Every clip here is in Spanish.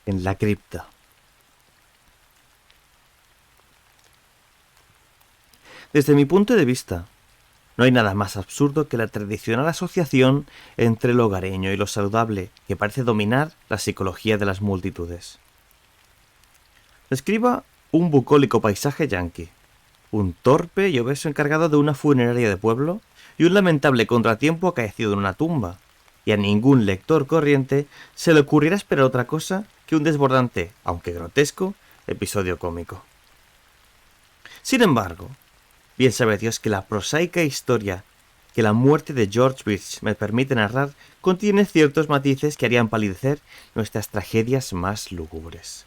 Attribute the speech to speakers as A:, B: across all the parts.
A: en la cripta. Desde mi punto de vista, no hay nada más absurdo que la tradicional asociación entre lo hogareño y lo saludable que parece dominar la psicología de las multitudes. Describa un bucólico paisaje yanqui, un torpe y obeso encargado de una funeraria de pueblo y un lamentable contratiempo acaecido en una tumba, y a ningún lector corriente se le ocurrirá esperar otra cosa que un desbordante, aunque grotesco, episodio cómico. Sin embargo, bien sabe Dios que la prosaica historia que la muerte de George Birch me permite narrar contiene ciertos matices que harían palidecer nuestras tragedias más lúgubres.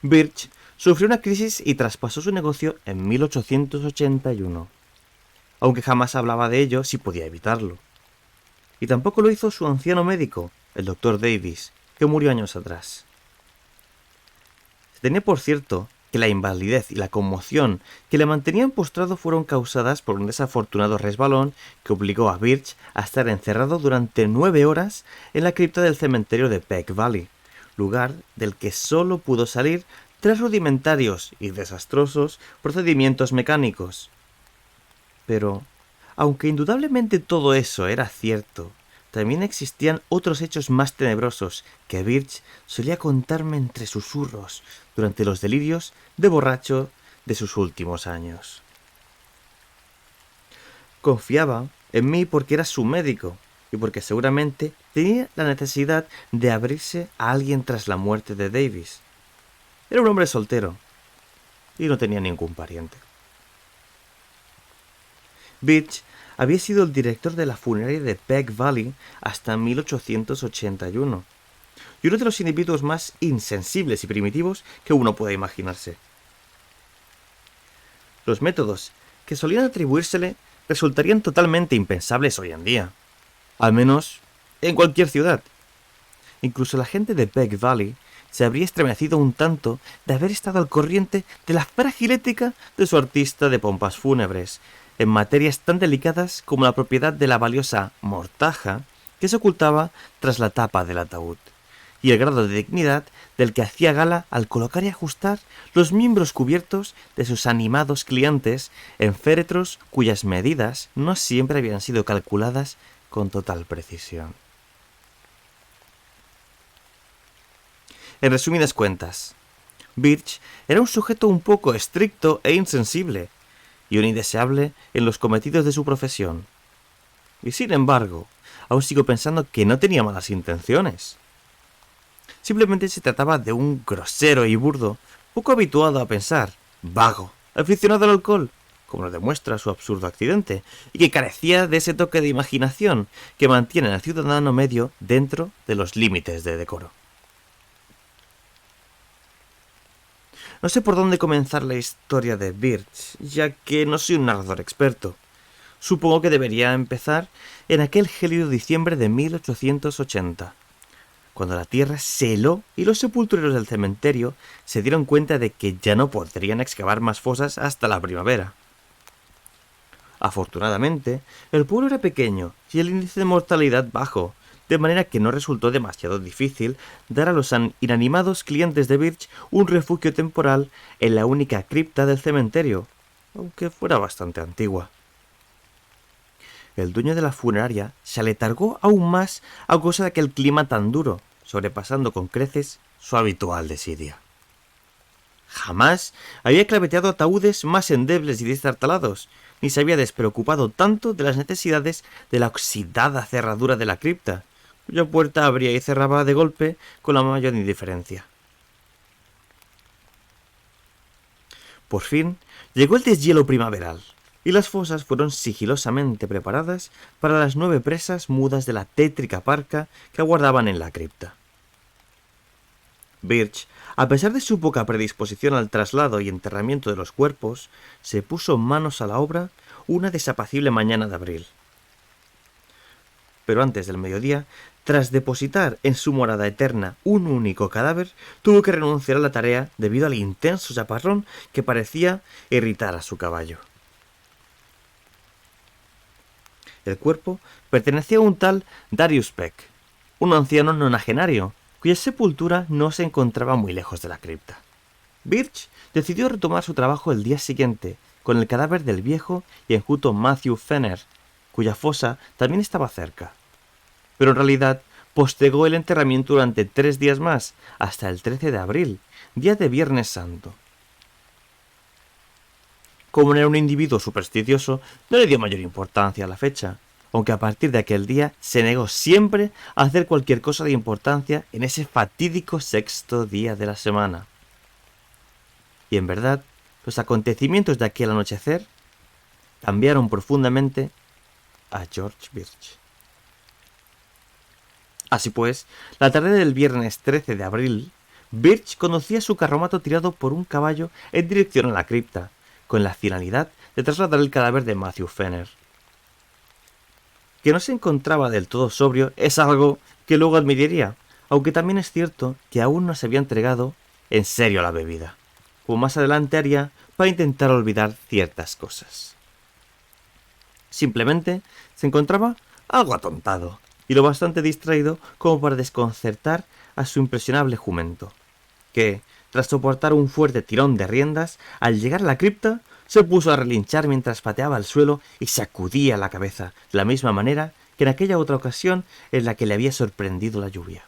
A: Birch sufrió una crisis y traspasó su negocio en 1881, aunque jamás hablaba de ello si podía evitarlo. Y tampoco lo hizo su anciano médico, el Dr. Davis, que murió años atrás. Se tenía por cierto que la invalidez y la conmoción que le mantenían postrado fueron causadas por un desafortunado resbalón que obligó a Birch a estar encerrado durante 9 horas en la cripta del cementerio de Peck Valley, lugar del que solo pudo salir tras rudimentarios y desastrosos procedimientos mecánicos. Pero, aunque indudablemente todo eso era cierto, también existían otros hechos más tenebrosos que Birch solía contarme entre susurros durante los delirios de borracho de sus últimos años. Confiaba en mí porque era su médico y porque seguramente tenía la necesidad de abrirse a alguien tras la muerte de Davis. Era un hombre soltero y no tenía ningún pariente. Birch había sido el director de la funeraria de Peck Valley hasta 1881, y uno de los individuos más insensibles y primitivos que uno pueda imaginarse. Los métodos que solían atribuírsele resultarían totalmente impensables hoy en día, al menos en cualquier ciudad. Incluso la gente de Peck Valley se habría estremecido un tanto de haber estado al corriente de la frágil ética de su artista de pompas fúnebres, en materias tan delicadas como la propiedad de la valiosa mortaja que se ocultaba tras la tapa del ataúd, y el grado de dignidad del que hacía gala al colocar y ajustar los miembros cubiertos de sus animados clientes en féretros cuyas medidas no siempre habían sido calculadas con total precisión. En resumidas cuentas, Birch era un sujeto un poco estricto e insensible, y un indeseable en los cometidos de su profesión. Y sin embargo, aún sigo pensando que no tenía malas intenciones. Simplemente se trataba de un grosero y burdo, poco habituado a pensar, vago, aficionado al alcohol, como lo demuestra su absurdo accidente, y que carecía de ese toque de imaginación que mantiene al ciudadano medio dentro de los límites de decoro. No sé por dónde comenzar la historia de Birch, ya que no soy un narrador experto. Supongo que debería empezar en aquel gélido diciembre de 1880, cuando la tierra se heló y los sepultureros del cementerio se dieron cuenta de que ya no podrían excavar más fosas hasta la primavera. Afortunadamente, el pueblo era pequeño y el índice de mortalidad bajo, de manera que no resultó demasiado difícil dar a los inanimados clientes de Birch un refugio temporal en la única cripta del cementerio, aunque fuera bastante antigua. El dueño de la funeraria se aletargó aún más a causa de aquel clima tan duro, sobrepasando con creces su habitual desidia. Jamás había claveteado ataúdes más endebles y destartalados, ni se había despreocupado tanto de las necesidades de la oxidada cerradura de la cripta, cuya puerta abría y cerraba de golpe con la mayor indiferencia. Por fin llegó el deshielo primaveral, y las fosas fueron sigilosamente preparadas para las 9 presas mudas de la tétrica parca que aguardaban en la cripta. Birch, a pesar de su poca predisposición al traslado y enterramiento de los cuerpos, se puso manos a la obra una desapacible mañana de abril. Pero antes del mediodía, tras depositar en su morada eterna un único cadáver, tuvo que renunciar a la tarea debido al intenso chaparrón que parecía irritar a su caballo. El cuerpo pertenecía a un tal Darius Peck, un anciano nonagenario, cuya sepultura no se encontraba muy lejos de la cripta. Birch decidió retomar su trabajo el día siguiente, con el cadáver del viejo y enjuto Matthew Fenner, cuya fosa también estaba cerca. Pero en realidad postergó el enterramiento durante 3 días más, hasta el 13 de abril, día de Viernes Santo. Como no era un individuo supersticioso, no le dio mayor importancia a la fecha, aunque a partir de aquel día se negó siempre a hacer cualquier cosa de importancia en ese fatídico 6º día de la semana. Y en verdad, los acontecimientos de aquel anochecer cambiaron profundamente a George Birch. Así pues, la tarde del viernes 13 de abril, Birch conducía su carromato tirado por un caballo en dirección a la cripta, con la finalidad de trasladar el cadáver de Matthew Fenner. Que no se encontraba del todo sobrio es algo que luego admitiría, aunque también es cierto que aún no se había entregado en serio a la bebida, como más adelante haría para intentar olvidar ciertas cosas. Simplemente se encontraba algo atontado y lo bastante distraído como para desconcertar a su impresionable jumento, que, tras soportar un fuerte tirón de riendas, al llegar a la cripta, se puso a relinchar mientras pateaba el suelo y sacudía la cabeza, de la misma manera que en aquella otra ocasión en la que le había sorprendido la lluvia.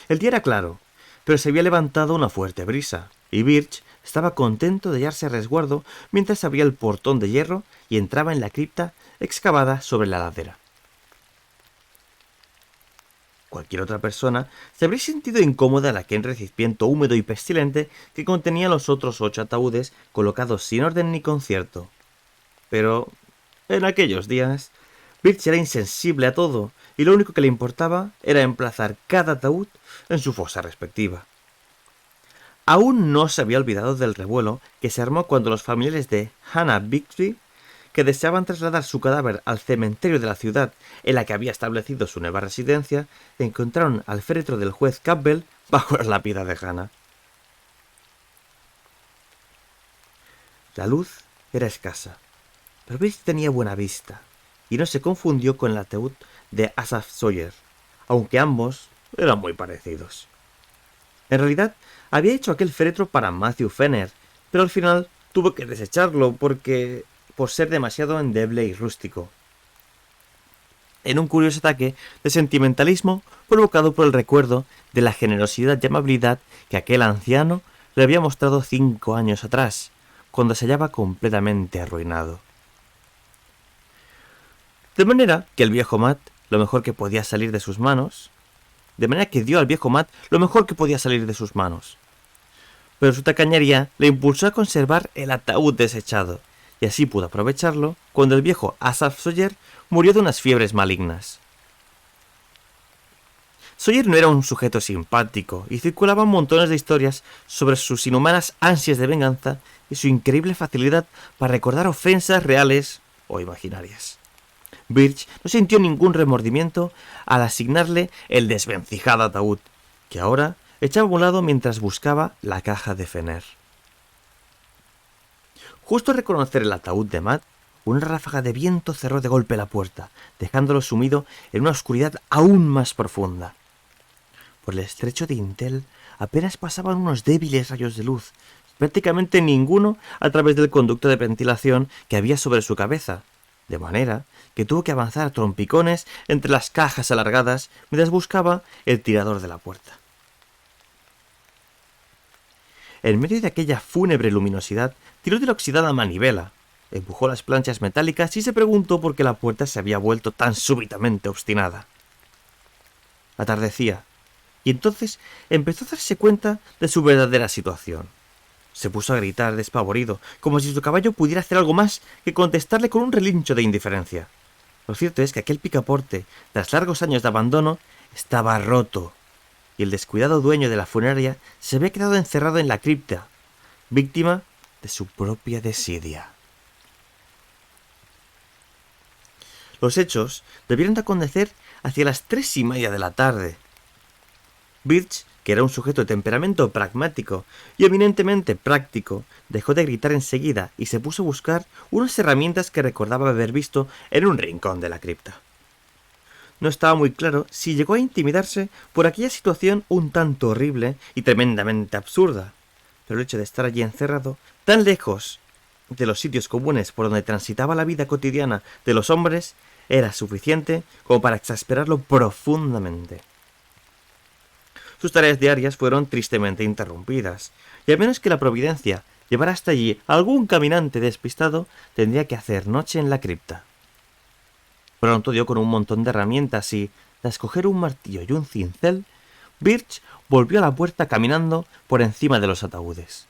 A: El día era claro, pero se había levantado una fuerte brisa, y Birch estaba contento de hallarse a resguardo mientras abría el portón de hierro y entraba en la cripta excavada sobre la ladera. Cualquier otra persona se habría sentido incómoda en aquel recipiente húmedo y pestilente que contenía los otros 8 ataúdes colocados sin orden ni concierto. Pero en aquellos días, Birch era insensible a todo y lo único que le importaba era emplazar cada ataúd en su fosa respectiva. Aún no se había olvidado del revuelo que se armó cuando los familiares de Hannah Bixby, que deseaban trasladar su cadáver al cementerio de la ciudad en la que había establecido su nueva residencia, encontraron al féretro del juez Campbell bajo la lápida de Hannah. La luz era escasa, pero Birch tenía buena vista y no se confundió con el ataúd de Asaph Sawyer, aunque ambos eran muy parecidos. En realidad, había hecho aquel féretro para Matthew Fenner, pero al final tuvo que desecharlo por ser demasiado endeble y rústico. En un curioso ataque de sentimentalismo provocado por el recuerdo de la generosidad y amabilidad que aquel anciano le había mostrado 5 años atrás, cuando se hallaba completamente arruinado. De manera que el viejo Matt, lo mejor que podía salir de sus manos, pero su tacañería le impulsó a conservar el ataúd desechado, y así pudo aprovecharlo cuando el viejo Asaph Sawyer murió de unas fiebres malignas. Sawyer no era un sujeto simpático y circulaban montones de historias sobre sus inhumanas ansias de venganza y su increíble facilidad para recordar ofensas reales o imaginarias. Birch no sintió ningún remordimiento al asignarle el desvencijado ataúd, que ahora echaba a un lado mientras buscaba la caja de Fenner. Justo al reconocer el ataúd de Matt, una ráfaga de viento cerró de golpe la puerta, dejándolo sumido en una oscuridad aún más profunda. Por el estrecho dintel apenas pasaban unos débiles rayos de luz, prácticamente ninguno a través del conducto de ventilación que había sobre su cabeza, de manera que tuvo que avanzar a trompicones entre las cajas alargadas mientras buscaba el tirador de la puerta. En medio de aquella fúnebre luminosidad, tiró de la oxidada manivela, empujó las planchas metálicas y se preguntó por qué la puerta se había vuelto tan súbitamente obstinada. Atardecía, y entonces empezó a darse cuenta de su verdadera situación. Se puso a gritar despavorido, como si su caballo pudiera hacer algo más que contestarle con un relincho de indiferencia. Lo cierto es que aquel picaporte, tras largos años de abandono, estaba roto, y el descuidado dueño de la funeraria se había quedado encerrado en la cripta, víctima de su propia desidia. Los hechos debieron de acontecer hacia las 3:30 de la tarde. Birch, que era un sujeto de temperamento pragmático y eminentemente práctico, dejó de gritar enseguida y se puso a buscar unas herramientas que recordaba haber visto en un rincón de la cripta. no estaba muy claro si llegó a intimidarse por aquella situación un tanto horrible y tremendamente absurda, pero el hecho de estar allí encerrado, tan lejos de los sitios comunes por donde transitaba la vida cotidiana de los hombres, era suficiente como para exasperarlo profundamente. Sus tareas diarias fueron tristemente interrumpidas, y a menos que la providencia llevara hasta allí a algún caminante despistado, tendría que hacer noche en la cripta. Pronto dio con un montón de herramientas y, tras coger un martillo y un cincel, Birch volvió a la puerta caminando por encima de los ataúdes.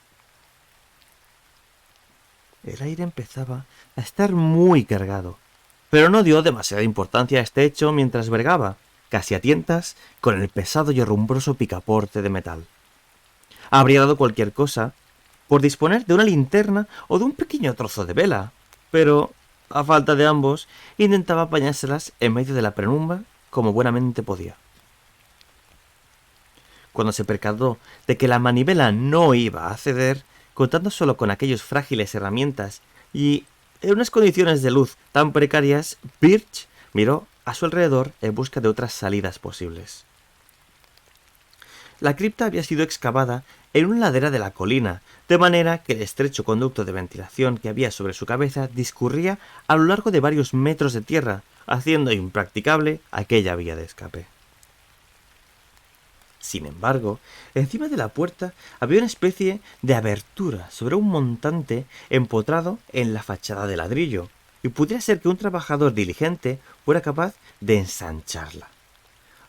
A: El aire empezaba a estar muy cargado, pero no dio demasiada importancia a este hecho mientras bregaba, casi a tientas, con el pesado y herrumbroso picaporte de metal. Habría dado cualquier cosa por disponer de una linterna o de un pequeño trozo de vela, pero, a falta de ambos, intentaba apañárselas en medio de la penumbra como buenamente podía. Cuando se percató de que la manivela no iba a ceder, contando solo con aquellas frágiles herramientas y en unas condiciones de luz tan precarias, Birch miró a su alrededor en busca de otras salidas posibles. La cripta había sido excavada en una ladera de la colina, de manera que el estrecho conducto de ventilación que había sobre su cabeza discurría a lo largo de varios metros de tierra, haciendo impracticable aquella vía de escape. Sin embargo, encima de la puerta había una especie de abertura sobre un montante empotrado en la fachada de ladrillo, y pudiera ser que un trabajador diligente fuera capaz de ensancharla.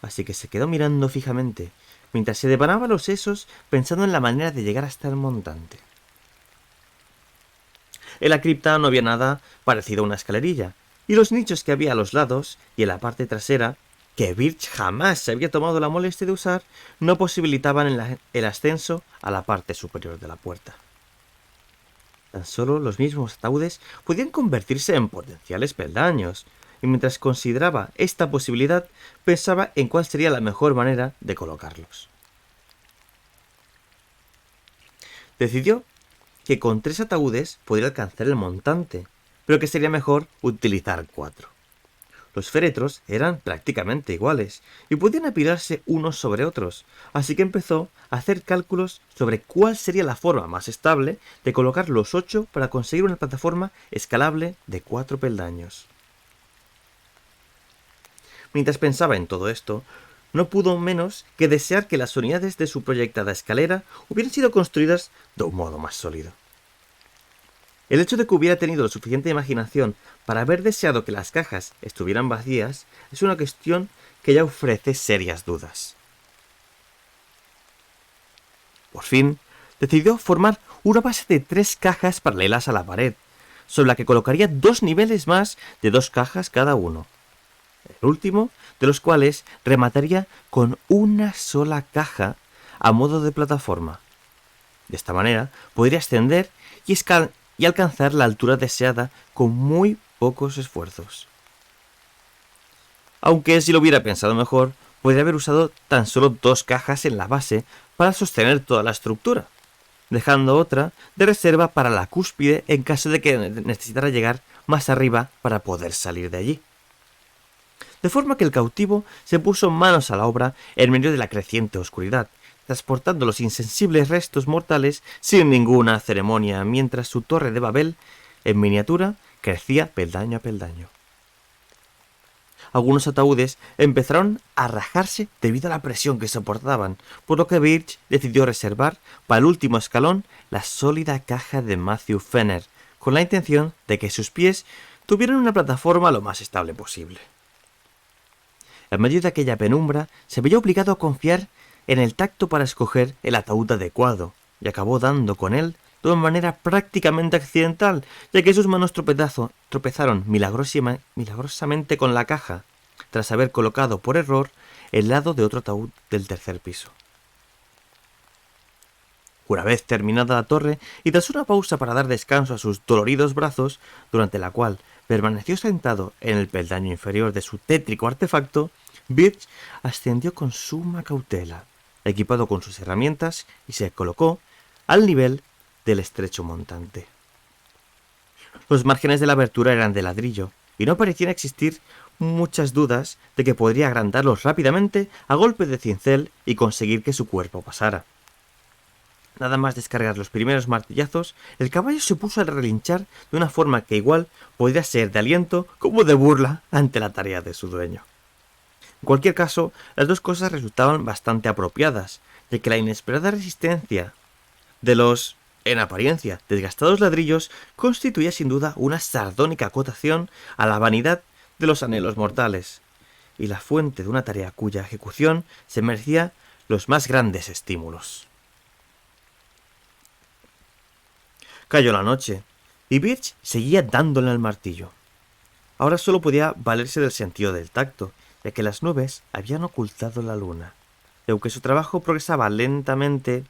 A: Así que se quedó mirando fijamente, mientras se devanaba los sesos pensando en la manera de llegar hasta el montante. En la cripta no había nada parecido a una escalerilla, y los nichos que había a los lados y en la parte trasera, que Birch jamás se había tomado la molestia de usar, no posibilitaban el ascenso a la parte superior de la puerta. Tan solo los mismos ataúdes podían convertirse en potenciales peldaños, y mientras consideraba esta posibilidad, pensaba en cuál sería la mejor manera de colocarlos. Decidió que con 3 ataúdes podría alcanzar el montante, pero que sería mejor utilizar 4. Los féretros eran prácticamente iguales y podían apilarse unos sobre otros, así que empezó a hacer cálculos sobre cuál sería la forma más estable de colocar los 8 para conseguir una plataforma escalable de 4 peldaños. Mientras pensaba en todo esto, no pudo menos que desear que las unidades de su proyectada escalera hubieran sido construidas de un modo más sólido. El hecho de que hubiera tenido la suficiente imaginación para haber deseado que las cajas estuvieran vacías es una cuestión que ya ofrece serias dudas. Por fin, decidió formar una base de 3 cajas paralelas a la pared, sobre la que colocaría 2 niveles más de 2 cajas cada uno. El último de los cuales remataría con una sola caja a modo de plataforma. De esta manera podría ascender y alcanzar la altura deseada con muy pocos esfuerzos. Aunque si lo hubiera pensado mejor, podría haber usado tan solo 2 cajas en la base para sostener toda la estructura, dejando otra de reserva para la cúspide en caso de que necesitara llegar más arriba para poder salir de allí. De forma que el cautivo se puso manos a la obra en medio de la creciente oscuridad, transportando los insensibles restos mortales sin ninguna ceremonia, mientras su torre de Babel, en miniatura, crecía peldaño a peldaño. Algunos ataúdes empezaron a rajarse debido a la presión que soportaban, por lo que Birch decidió reservar para el último escalón la sólida caja de Matthew Fenner, con la intención de que sus pies tuvieran una plataforma lo más estable posible. En medio de aquella penumbra, se veía obligado a confiar en el tacto para escoger el ataúd adecuado, y acabó dando con él de una manera prácticamente accidental, ya que sus manos tropezaron milagrosamente con la caja, tras haber colocado por error el lado de otro ataúd del 3er piso. Una vez terminada la torre, y tras una pausa para dar descanso a sus doloridos brazos, durante la cual permaneció sentado en el peldaño inferior de su tétrico artefacto, Birch ascendió con suma cautela, equipado con sus herramientas, y se colocó al nivel del estrecho montante. Los márgenes de la abertura eran de ladrillo, y no parecían existir muchas dudas de que podría agrandarlos rápidamente a golpe de cincel y conseguir que su cuerpo pasara. Nada más descargar los primeros martillazos, el caballo se puso a relinchar de una forma que igual podría ser de aliento como de burla ante la tarea de su dueño. En cualquier caso, las dos cosas resultaban bastante apropiadas, ya que la inesperada resistencia de los, en apariencia, desgastados ladrillos constituía sin duda una sardónica acotación a la vanidad de los anhelos mortales, y la fuente de una tarea cuya ejecución se merecía los más grandes estímulos. Cayó la noche, y Birch seguía dándole al martillo. Ahora solo podía valerse del sentido del tacto, ya que las nubes habían ocultado la luna. Y aunque su trabajo progresaba lentamente,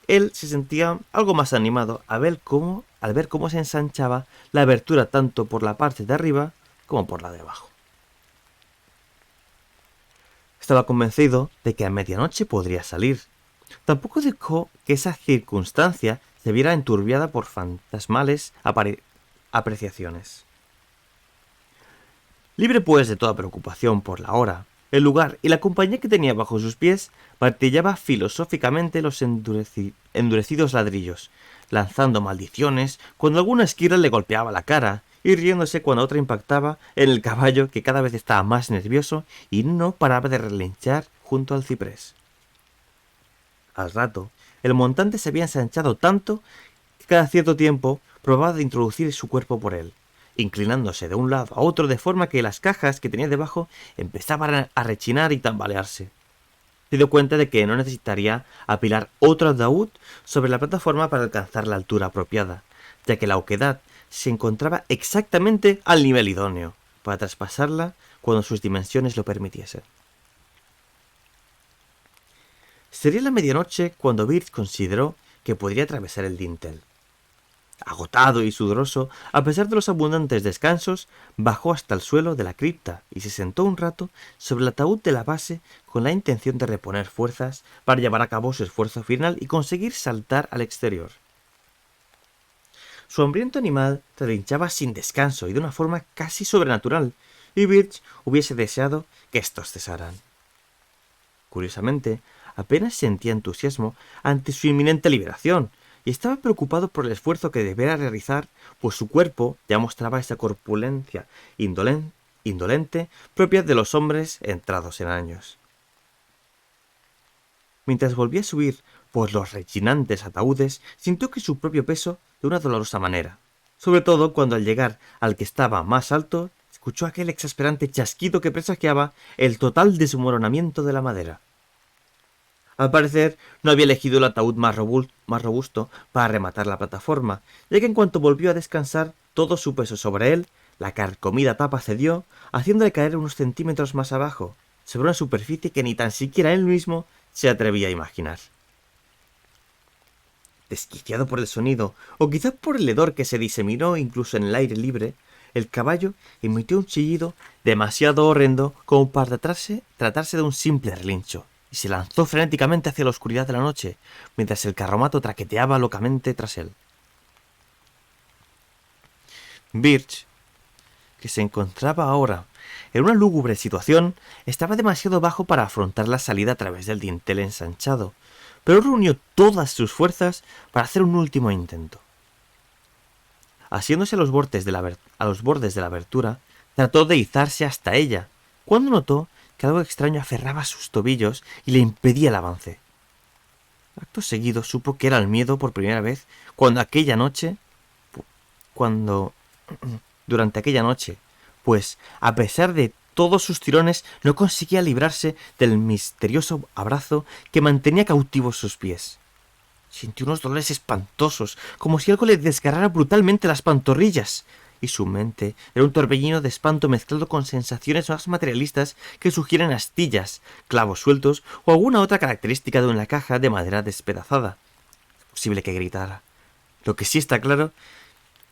A: él se sentía algo más animado al ver cómo se ensanchaba la abertura tanto por la parte de arriba como por la de abajo. Estaba convencido de que a medianoche podría salir. Tampoco dejó que esa circunstancia se viera enturbiada por fantasmales apreciaciones. Libre pues de toda preocupación por la hora, el lugar y la compañía que tenía bajo sus pies, martillaba filosóficamente los endurecidos ladrillos, lanzando maldiciones cuando alguna esquirla le golpeaba la cara y riéndose cuando otra impactaba en el caballo, que cada vez estaba más nervioso y no paraba de relinchar junto al ciprés. Al rato, el montante se había ensanchado tanto que cada cierto tiempo probaba de introducir su cuerpo por él, inclinándose de un lado a otro de forma que las cajas que tenía debajo empezaban a rechinar y tambalearse. Se dio cuenta de que no necesitaría apilar otro ataúd sobre la plataforma para alcanzar la altura apropiada, ya que la oquedad se encontraba exactamente al nivel idóneo para traspasarla cuando sus dimensiones lo permitiesen. Sería la medianoche cuando Birch consideró que podría atravesar el dintel. Agotado y sudoroso, a pesar de los abundantes descansos, bajó hasta el suelo de la cripta y se sentó un rato sobre el ataúd de la base con la intención de reponer fuerzas para llevar a cabo su esfuerzo final y conseguir saltar al exterior. Su hambriento animal relinchaba sin descanso y de una forma casi sobrenatural, y Birch hubiese deseado que estos cesaran. Curiosamente, apenas sentía entusiasmo ante su inminente liberación, y estaba preocupado por el esfuerzo que debiera realizar, pues su cuerpo ya mostraba esa corpulencia indolente propia de los hombres entrados en años. Mientras volvía a subir por los rechinantes ataúdes, sintió que su propio peso de una dolorosa manera, sobre todo cuando al llegar al que estaba más alto, escuchó aquel exasperante chasquido que presagiaba el total desmoronamiento de la madera. Al parecer, no había elegido el ataúd más robusto para rematar la plataforma, ya que en cuanto volvió a descansar todo su peso sobre él, la carcomida tapa cedió, haciéndole caer unos centímetros más abajo, sobre una superficie que ni tan siquiera él mismo se atrevía a imaginar. Desquiciado por el sonido, o quizá por el hedor que se diseminó incluso en el aire libre, el caballo emitió un chillido demasiado horrendo como para tratarse de un simple relincho, y se lanzó frenéticamente hacia la oscuridad de la noche, mientras el carromato traqueteaba locamente tras él. Birch, que se encontraba ahora en una lúgubre situación, estaba demasiado bajo para afrontar la salida a través del dintel ensanchado, pero reunió todas sus fuerzas para hacer un último intento. Asiéndose a los bordes de la abertura, trató de izarse hasta ella, cuando notó que algo extraño aferraba sus tobillos y le impedía el avance. Acto seguido supo que era el miedo por primera vez durante aquella noche, pues, a pesar de todos sus tirones, no conseguía librarse del misterioso abrazo que mantenía cautivos sus pies. Sintió unos dolores espantosos, como si algo le desgarrara brutalmente las pantorrillas, y su mente era un torbellino de espanto mezclado con sensaciones más materialistas que sugieren astillas, clavos sueltos o alguna otra característica de una caja de madera despedazada. Es posible que gritara. Lo que sí está claro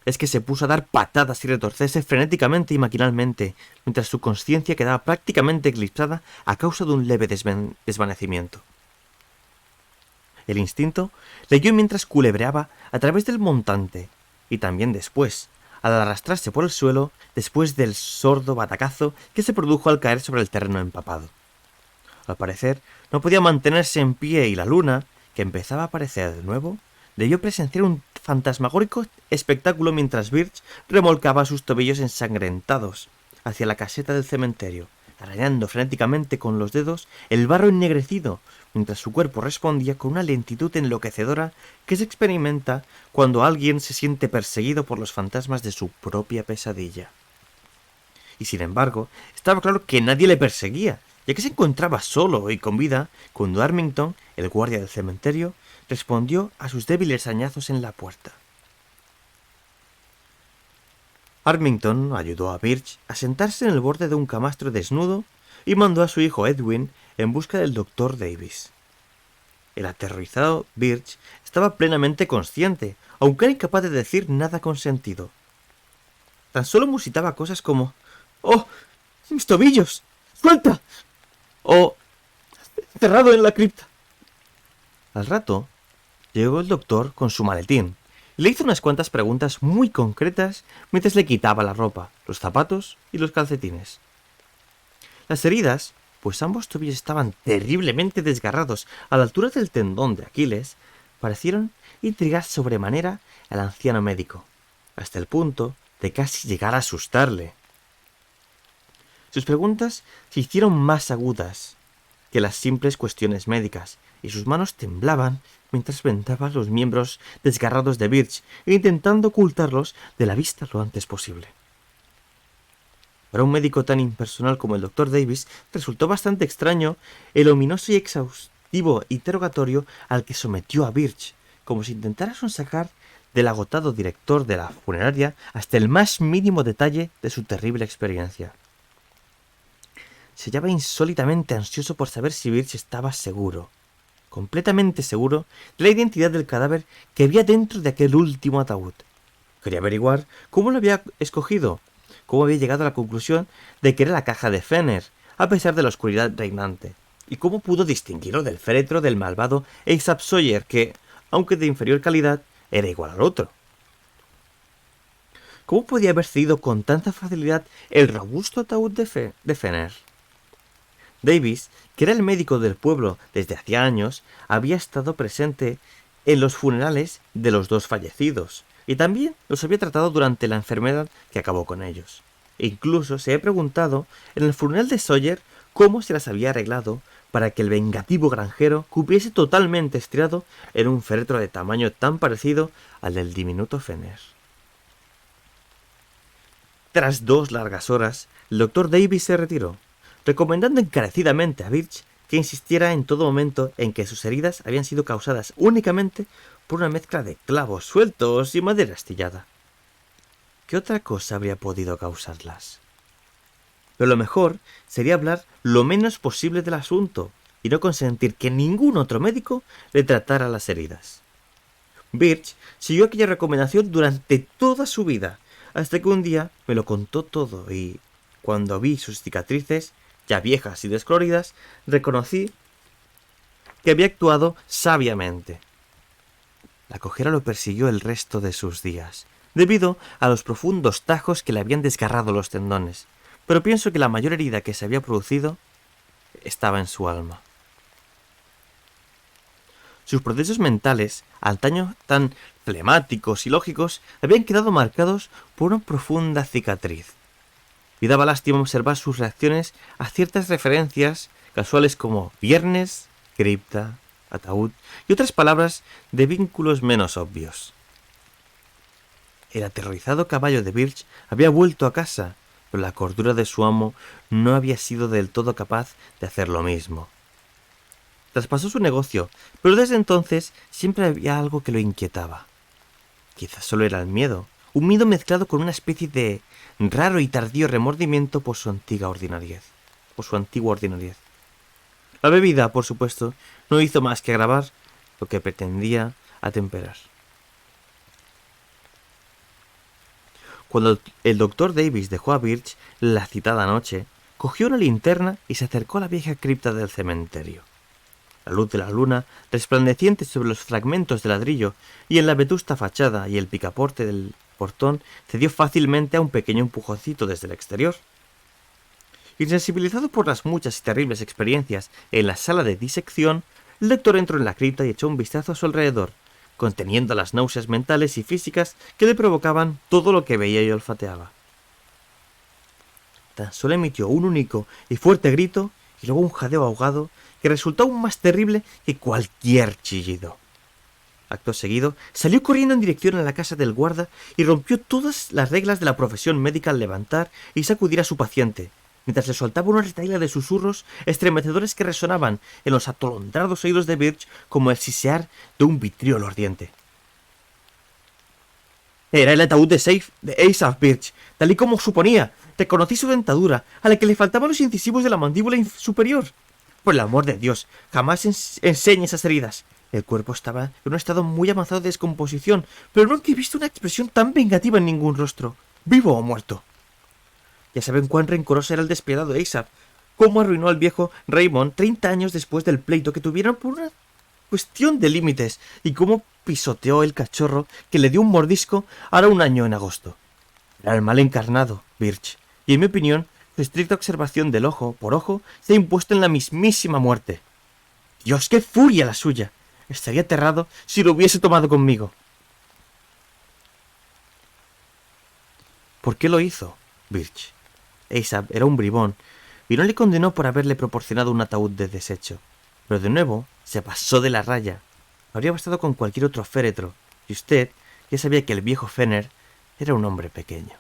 A: es que se puso a dar patadas y retorcerse frenéticamente y maquinalmente, mientras su conciencia quedaba prácticamente eclipsada a causa de un leve desvanecimiento. El instinto le guió mientras culebreaba a través del montante, y también después, al arrastrarse por el suelo después del sordo batacazo que se produjo al caer sobre el terreno empapado. Al parecer, no podía mantenerse en pie y la luna, que empezaba a aparecer de nuevo, debió presenciar un fantasmagórico espectáculo mientras Birch remolcaba sus tobillos ensangrentados hacia la caseta del cementerio, arañando frenéticamente con los dedos el barro ennegrecido, mientras su cuerpo respondía con una lentitud enloquecedora que se experimenta cuando alguien se siente perseguido por los fantasmas de su propia pesadilla. Y sin embargo, estaba claro que nadie le perseguía, ya que se encontraba solo y con vida cuando Armington, el guardia del cementerio, respondió a sus débiles arañazos en la puerta. Armington ayudó a Birch a sentarse en el borde de un camastro desnudo y mandó a su hijo Edwin en busca del Dr. Davis. El aterrorizado Birch estaba plenamente consciente, aunque era incapaz de decir nada con sentido. Tan solo musitaba cosas como «¡Oh, mis tobillos! ¡Suelta!» o «¡Cerrado en la cripta!». Al rato, llegó el doctor con su maletín y le hizo unas cuantas preguntas muy concretas mientras le quitaba la ropa, los zapatos y los calcetines. Las heridas, pues ambos tobillos estaban terriblemente desgarrados a la altura del tendón de Aquiles, parecieron intrigar sobremanera al anciano médico, hasta el punto de casi llegar a asustarle. Sus preguntas se hicieron más agudas que las simples cuestiones médicas, y sus manos temblaban mientras vendaba los miembros desgarrados de Birch, intentando ocultarlos de la vista lo antes posible. Para un médico tan impersonal como el Dr. Davis, resultó bastante extraño el ominoso y exhaustivo interrogatorio al que sometió a Birch, como si intentara sonsacar del agotado director de la funeraria hasta el más mínimo detalle de su terrible experiencia. Se hallaba insólitamente ansioso por saber si Birch estaba seguro, completamente seguro, de la identidad del cadáver que había dentro de aquel último ataúd. Quería averiguar cómo lo había escogido, cómo había llegado a la conclusión de que era la caja de Fenner, a pesar de la oscuridad reinante, y cómo pudo distinguirlo del féretro del malvado Aesop Sawyer que, aunque de inferior calidad, era igual al otro. ¿Cómo podía haber cedido con tanta facilidad el robusto ataúd de Fenner? Davis, que era el médico del pueblo desde hacía años, había estado presente en los funerales de los dos fallecidos, y también los había tratado durante la enfermedad que acabó con ellos. E incluso se había preguntado en el funeral de Sawyer cómo se las había arreglado para que el vengativo granjero cupiese totalmente estirado en un féretro de tamaño tan parecido al del diminuto Fenner. Tras 2 largas horas, el Dr. Davis se retiró, recomendando encarecidamente a Birch que insistiera en todo momento en que sus heridas habían sido causadas únicamente por una mezcla de clavos sueltos y madera astillada. ¿Qué otra cosa habría podido causarlas? Pero lo mejor sería hablar lo menos posible del asunto y no consentir que ningún otro médico le tratara las heridas. Birch siguió aquella recomendación durante toda su vida, hasta que un día me lo contó todo y, cuando vi sus cicatrices, ya viejas y descoloridas, reconocí que había actuado sabiamente. La cojera lo persiguió el resto de sus días, debido a los profundos tajos que le habían desgarrado los tendones, pero pienso que la mayor herida que se había producido estaba en su alma. Sus procesos mentales, antaño tan flemáticos y lógicos, habían quedado marcados por una profunda cicatriz. Y daba lástima observar sus reacciones a ciertas referencias casuales como viernes, cripta, ataúd y otras palabras de vínculos menos obvios. El aterrorizado caballo de Birch había vuelto a casa, pero la cordura de su amo no había sido del todo capaz de hacer lo mismo. Traspasó su negocio, pero desde entonces siempre había algo que lo inquietaba. Quizás solo era el miedo, un miedo mezclado con una especie de raro y tardío remordimiento por su antigua ordinariez. La bebida, por supuesto, no hizo más que agravar lo que pretendía atemperar. Cuando el Dr. Davis dejó a Birch la citada noche, cogió una linterna y se acercó a la vieja cripta del cementerio. La luz de la luna, resplandeciente sobre los fragmentos de ladrillo y en la vetusta fachada y el picaporte del portón cedió fácilmente a un pequeño empujoncito desde el exterior. Insensibilizado por las muchas y terribles experiencias en la sala de disección, el doctor entró en la cripta y echó un vistazo a su alrededor, conteniendo las náuseas mentales y físicas que le provocaban todo lo que veía y olfateaba. Tan solo emitió un único y fuerte grito y luego un jadeo ahogado que resultó aún más terrible que cualquier chillido. Acto seguido, salió corriendo en dirección a la casa del guarda y rompió todas las reglas de la profesión médica al levantar y sacudir a su paciente, mientras le soltaba una retahíla de susurros estremecedores que resonaban en los atolondrados oídos de Birch como el sisear de un vitriolo ardiente. Era el ataúd de Asaph, Birch, tal y como suponía. Reconocí su dentadura, a la que le faltaban los incisivos de la mandíbula superior. Por el amor de Dios, jamás enseñe esas heridas. El cuerpo estaba en un estado muy avanzado de descomposición, pero nunca he visto una expresión tan vengativa en ningún rostro, vivo o muerto. Ya saben cuán rencoroso era el despiadado Asaph, cómo arruinó al viejo Raymond 30 años después del pleito que tuvieron por una cuestión de límites, y cómo pisoteó el cachorro que le dio un mordisco hará un año en agosto. Era el mal encarnado, Birch, y en mi opinión, su estricta observación del ojo por ojo se ha impuesto en la mismísima muerte. ¡Dios, qué furia la suya! Estaría aterrado si lo hubiese tomado conmigo. ¿Por qué lo hizo, Birch? Asaph era un bribón, y no le condenó por haberle proporcionado un ataúd de desecho. Pero de nuevo se pasó de la raya. Habría bastado con cualquier otro féretro, y usted ya sabía que el viejo Fenner era un hombre pequeño.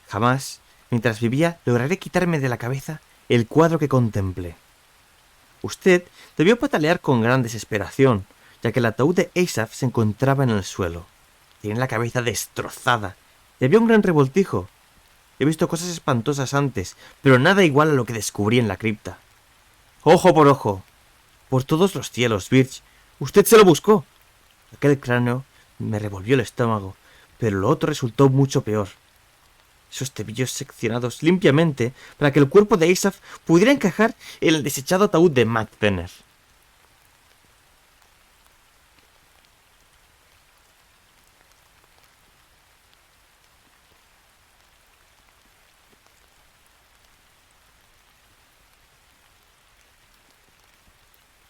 A: Jamás, mientras vivía, lograré quitarme de la cabeza el cuadro que contemplé. Usted debió patalear con gran desesperación, ya que el ataúd de Asaph se encontraba en el suelo. Tenía la cabeza destrozada, y había un gran revoltijo. He visto cosas espantosas antes, pero nada igual a lo que descubrí en la cripta. ¡Ojo por ojo! Por todos los cielos, Birch, usted se lo buscó. Aquel cráneo me revolvió el estómago, pero lo otro resultó mucho peor. Esos tebillos seccionados limpiamente para que el cuerpo de Asaph pudiera encajar en el desechado ataúd de Matt Fenner.